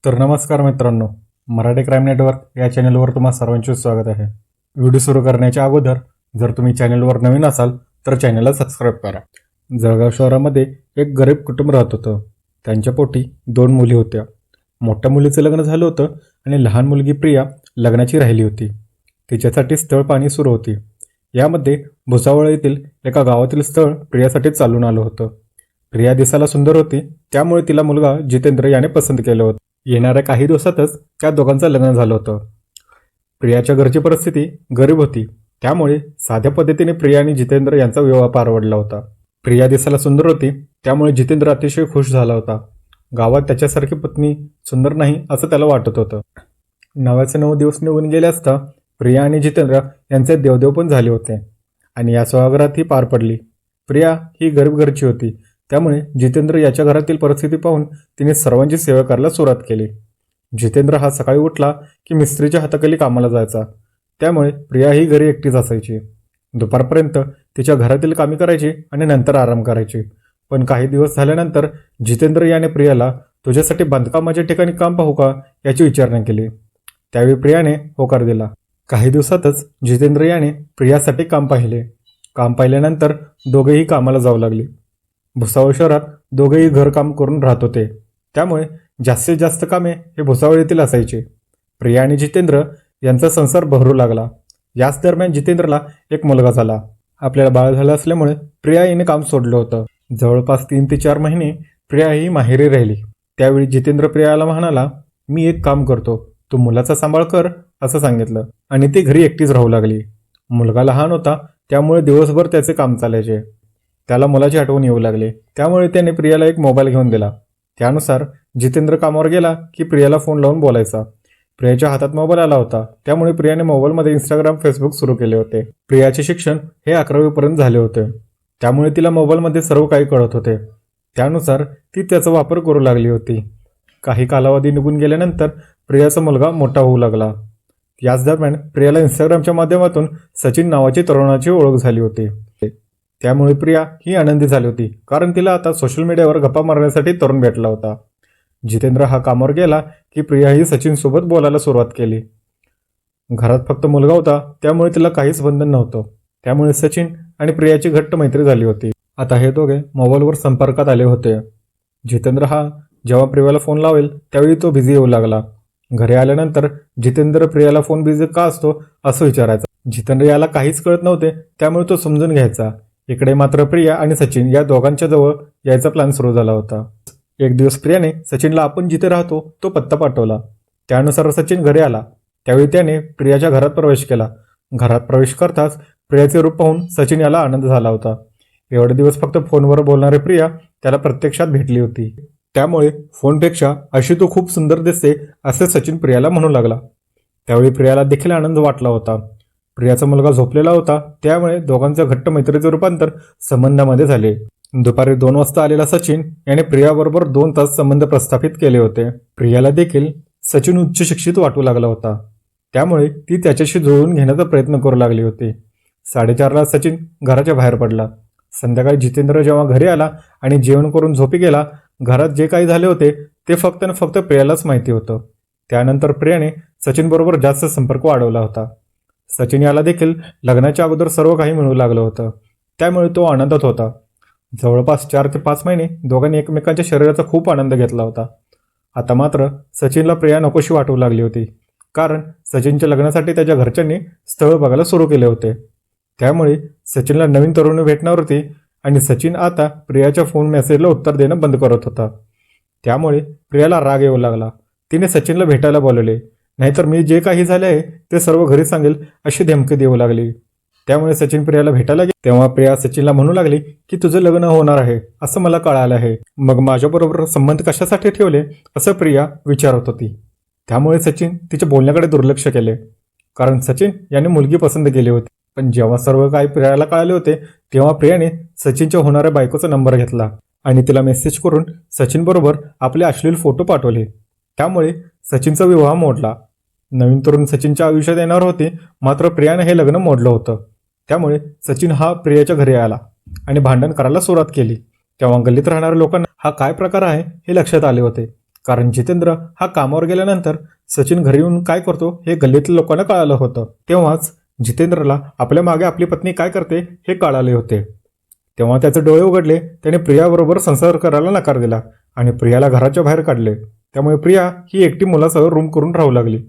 तर नमस्कार मित्रांनो, मराठी क्राईम नेटवर्क या चॅनलवर तुम्हा सर्वांचे स्वागत आहे. व्हिडिओ सुरू करण्याच्या अगोदर जर तुम्ही चॅनलवर नवीन असाल तर चॅनलला सबस्क्राईब करा. जळगाव शहरामध्ये एक गरीब कुटुंब राहत होतं. त्यांच्या पोटी 2 मुली होत्या. मोठ्या मुलीचं लग्न झालं होतं आणि लहान मुलगी प्रिया लग्नाची राहिली होती. तिच्यासाठी स्थळ पाहणी सुरू होती. यामध्ये भुसावळ येथील एका गावातील स्थळ प्रियासाठी चालून आलं होतं. प्रिया दिसायला सुंदर होती, त्यामुळे तिला मुलगा जितेंद्र याने पसंत केलं होतं. येणाऱ्या काही दिवसातच त्या दोघांचं लग्न झालं होतं. प्रियाच्या घरची परिस्थिती गरीब होती, त्यामुळे साध्या पद्धतीने प्रिया आणि जितेंद्र यांचा विवाह पार पडला होता. प्रिया दिसायला सुंदर होती, त्यामुळे जितेंद्र अतिशय खुश झाला होता. गावात त्याच्यासारखी पत्नी सुंदर नाही असं त्याला वाटत होतं. 9 दिवस निघून गेले असता प्रिया आणि जितेंद्र यांचे देवदेव पण झाले होते आणि या सोहळ्यात ही पार पडली. प्रिया ही गरीब घरची होती, त्यामुळे जितेंद्र याच्या घरातील परिस्थिती पाहून तिने सर्वांची सेवा करायला सुरुवात केली. जितेंद्र हा सकाळी उठला की मिस्त्रीच्या हाताखाली कामाला जायचा, त्यामुळे प्रिया ही घरी एकटीच असायची. दुपारपर्यंत तिच्या घरातील कामे करायची आणि नंतर आराम करायची. पण काही दिवस झाल्यानंतर जितेंद्र याने प्रियाला तुझ्यासाठी बांधकामाच्या ठिकाणी काम पाहू का याची विचारणा केली. त्यावेळी प्रियाने होकार दिला. काही दिवसातच जितेंद्र याने प्रियासाठी काम पाहिले. काम पाहिल्यानंतर दोघेही कामाला जाऊ लागले. भुसावळ शहरात दोघेही घरकाम करून राहत होते, त्यामुळे जास्तीत जास्त कामे हे भुसावळ येथील असायचे. प्रिया आणि जितेंद्र यांचा संसार बहरू लागला. याच दरम्यान जितेंद्रला एक मुलगा झाला. आपल्याला बाळ झालं असल्यामुळे प्रिया हिने काम सोडलं होतं. जवळपास 3 ते 4 महिने प्रिया ही माहेरी राहिली. त्यावेळी जितेंद्र प्रियाला म्हणाला, मी एक काम करतो, तू मुलाचा सांभाळ कर असं सांगितलं आणि ती घरी एकटीच राहू लागली. मुलगा लहान होता, त्यामुळे दिवसभर त्याचे काम चालायचे. त्याला मुलाची आठवण येऊ लागली, त्यामुळे त्याने प्रियाला एक मोबाईल घेऊन दिला. त्यानुसार जितेंद्र कामावर गेला की प्रियाला फोन लावून बोलायचा. प्रियाच्या हातात मोबाईल आला होता, त्यामुळे प्रियाने मोबाईलमध्ये इंस्टाग्राम, फेसबुक सुरू केले होते. प्रियाचे शिक्षण हे 11वी पर्यंत झाले होते, त्यामुळे तिला मोबाईलमध्ये सर्व काही कळत होते. त्यानुसार ती त्याचा वापर करू लागली होती. काही कालावधी निघून गेल्यानंतर प्रियाचा मुलगा मोठा होऊ लागला. याच दरम्यान प्रियाला इंस्टाग्रामच्या माध्यमातून सचिन नावाची तरुणाची ओळख झाली होती. त्यामुळे प्रिया ही आनंदी झाली होती, कारण तिला आता सोशल मीडियावर गप्पा मारण्यासाठी तरुण भेटला होता. जितेंद्र हा कामावर गेला की प्रिया ही सचिनसोबत बोलायला सुरुवात केली. घरात फक्त मुलगा होता, त्यामुळे तिला काहीच बंधन नव्हतं. त्यामुळे सचिन आणि प्रियाची घट्ट मैत्री झाली होती. आता हे दोघे मोबाईलवर संपर्कात आले होते. जितेंद्र हा जेव्हा प्रियाला फोन लावेल त्यावेळी तो बिझी येऊ लागला. घरी आल्यानंतर जितेंद्र प्रियाला फोन बिझी का असतो असं विचारायचा. जितेंद्र याला काहीच कळत नव्हते, त्यामुळे तो समजून घ्यायचा. इकडे मात्र प्रिया आणि सचिन या दोघांच्या जवळ यायचा प्लॅन सुरू झाला होता. एक दिवस प्रियाने सचिनला आपण जिथे राहतो तो पत्ता पाठवला. त्यानुसार सचिन घरी आला. त्यावेळी त्याने प्रियाच्या घरात प्रवेश केला. घरात प्रवेश करताच प्रियाचे रूप पाहून सचिन याला आनंद झाला होता. एवढे दिवस फक्त फोनवर बोलणारी प्रिया त्याला प्रत्यक्षात भेटली होती, त्यामुळे फोनपेक्षा अशी तू खूप सुंदर दिसते असे सचिन प्रियाला म्हणू लागला. त्यावेळी प्रियाला देखील आनंद वाटला होता. प्रियाचा मुलगा झोपलेला होता, त्यामुळे दोघांच्या घट्ट मैत्रीचे रूपांतर संबंधामध्ये झाले. दुपारी 2 वाजता आलेला सचिन याने प्रियाबरोबर 2 तास संबंध प्रस्थापित केले होते. प्रियाला देखील सचिन उच्च शिक्षित वाटू लागला होता, त्यामुळे ती त्याच्याशी जुळवून घेण्याचा प्रयत्न करू लागली होती. 4:30ला सचिन घराच्या बाहेर पडला. संध्याकाळी जितेंद्र जेव्हा घरी आला आणि जेवण करून झोपी गेला, घरात जे काही झाले होते ते फक्त आणि फक्त प्रियालाच माहिती होतं. त्यानंतर प्रियाने सचिनबरोबर जास्त संपर्क वाढवला होता. सचिन याला देखील लग्नाच्या अगोदर सर्व काही मिळू लागलं होतं, त्यामुळे तो आनंदात होता. जवळपास 4 ते 5 महिने दोघांनी एकमेकांच्या शरीराचा खूप आनंद घेतला होता. आता मात्र सचिनला प्रिया नकोशी वाटू लागली होती, कारण सचिनच्या लग्नासाठी त्याच्या घरच्यांनी स्थळ बघायला सुरू केले होते. त्यामुळे सचिनला नवीन तरुणी भेटणार होती आणि सचिन आता प्रियाच्या फोन मेसेजला उत्तर देणं बंद करत होता. त्यामुळे प्रियाला राग येऊ लागला. तिने सचिनला भेटायला बोलवले, नाहीतर मी जे काही झाले आहे ते सर्व घरी सांगेल अशी धमकी देऊ लागली. त्यामुळे सचिन प्रियाला भेटायला गेले. तेव्हा प्रिया सचिनला म्हणू लागली की तुझं लग्न होणार आहे असं मला कळालं आहे, मग माझ्याबरोबर संबंध कशासाठी ठेवले असं प्रिया विचारत होती. त्यामुळे सचिन तिच्या बोलण्याकडे दुर्लक्ष केले, कारण सचिन याने मुलगी पसंत केली होती. पण जेव्हा सर्व काही प्रियाला कळाले होते तेव्हा प्रियाने सचिनच्या होणाऱ्या बायकोचा नंबर घेतला आणि तिला मेसेज करून सचिनबरोबर आपले अश्लील फोटो पाठवले. त्यामुळे सचिनचा विवाह मोडला. नवीन तरुण सचिनच्या आयुष्यात येणार होते, मात्र प्रियाने हे लग्न मोडलं होतं. त्यामुळे सचिन हा प्रियाच्या घरी आला आणि भांडण करायला सुरुवात केली. तेव्हा गल्लीत राहणाऱ्या लोकांना हा काय प्रकार आहे हे लक्षात आले होते. कारण जितेंद्र हा कामावर गेल्यानंतर सचिन घरी येऊन काय करतो हे गल्लीतल्या लोकांना कळालं होतं. तेव्हाच जितेंद्रला आपल्या मागे आपली पत्नी काय करते हे कळाले होते. तेव्हा त्याचे डोळे उघडले. त्याने प्रियाबरोबर संसार करायला नकार दिला आणि प्रियाला घराच्या बाहेर काढले. त्यामुळे प्रिया ही एकटी मुलासह रूम करून राहू लागली.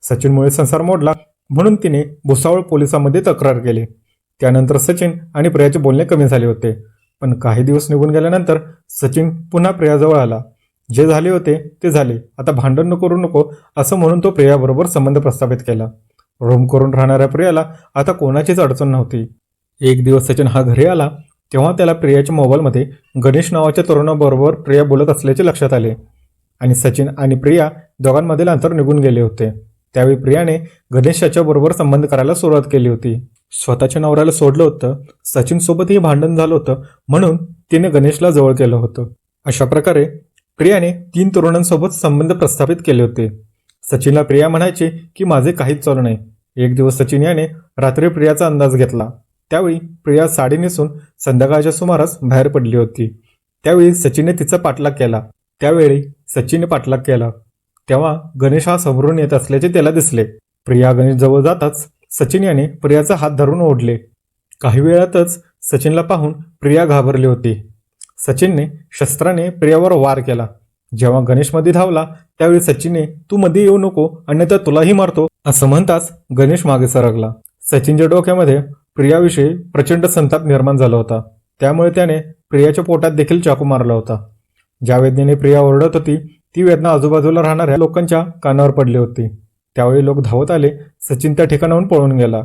सचिनमुळे संसार मोडला म्हणून तिने भुसावळ पोलिसांमध्ये तक्रार केली. त्यानंतर सचिन आणि प्रियाचे बोलणे कमी झाले होते. पण काही दिवस निघून गेल्यानंतर सचिन पुन्हा प्रियाजवळ आला. जे झाले होते ते झाले, आता भांडण करू नको असं म्हणून तो प्रियाबरोबर संबंध प्रस्थापित केला. रूम करून राहणाऱ्या प्रियाला आता कोणाचीच अडचण नव्हती. एक दिवस सचिन हा घरी आला तेव्हा त्याला प्रियाच्या मोबाईलमध्ये गणेश नावाच्या तरुणाबरोबर प्रिया बोलत असल्याचे लक्षात आले आणि सचिन आणि प्रिया दोघांमधील अंतर निघून गेले होते. त्यावेळी प्रियाने गणेशाच्या बरोबर संबंध करायला सुरुवात केली होती. स्वतःच्या नवऱ्याला सोडलं होतं, सचिनसोबतही भांडण झालं होतं म्हणून तिने गणेशला जवळ केलं होतं. अशा प्रकारे प्रियाने 3 तरुणांसोबत संबंध प्रस्थापित केले होते. सचिनला प्रिया म्हणायचे की माझे काहीच चालू नाही. एक दिवस सचिन याने रात्री प्रियाचा अंदाज घेतला. त्यावेळी प्रिया साडी नेसून संध्याकाळच्या सुमारास बाहेर पडली होती. त्यावेळी सचिनने तिचा पाठलाग केला. तेव्हा गणेश हा समोरून येत असल्याचे त्याला दिसले. प्रिया गणेश जवळ जाताच सचिन याने प्रियाचा हात धरून ओढले. काही वेळातच सचिनला पाहून प्रिया घाबरली होती. सचिनने शस्त्राने प्रियावर वार केला. जेव्हा गणेश मध्ये धावला त्यावेळी सचिनने तू मध्ये येऊ नको अन्यथा तुलाही मारतो असं म्हणताच गणेश मागे सरकला. सचिनच्या डोक्यामध्ये प्रियाविषयी प्रचंड संताप निर्माण झाला होता. त्यामुळे त्याने प्रियाच्या पोटात देखील चाकू मारला होता. ज्या वेदनेने प्रिया ओरडत होती ती वेदना आजूबाजूला राहणाऱ्या लोकांच्या कानावर पडली होती. त्यावेळी लोक धावत आले. सचिन त्या ठिकाणाहून पळून गेला.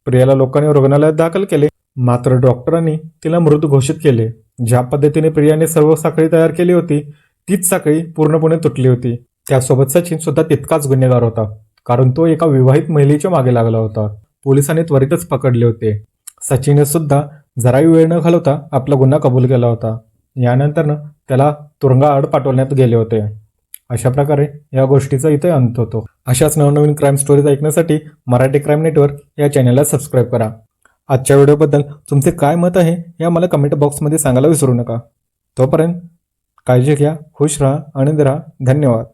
प्रियाला लोकांनी रुग्णालयात दाखल केले. मात्र डॉक्टरांनी तिला मृत घोषित केले. ज्या पद्धतीने प्रियाने सर्व साखळी तयार केली होती तीच साखळी पूर्णपणे तुटली होती. त्यासोबत सचिन सुद्धा तितकाच गुन्हेगार होता, कारण तो एका विवाहित महिलेच्या मागे लागला होता. पोलिसांनी त्वरितच पकडले होते. सचिनने सुद्धा जराही वेळ न घालवता आपला गुन्हा कबूल केला होता. यानंतर त्याला तुरुंगाआड पाठवण्यात गेले होते. अशा प्रकारे या गोष्टीचा इथे अंत होतो. अशाच नवनवीन क्राईम स्टोरीज ऐकण्यासाठी मराठी क्राईम नेटवर्क या चॅनलला सबस्क्राईब करा. आजच्या व्हिडिओबद्दल तुमचे काय मत आहे हे आम्हाला कमेंट बॉक्समध्ये सांगायला विसरू नका. तोपर्यंत काळजी घ्या, खुश राहा, आनंदी राहा. धन्यवाद.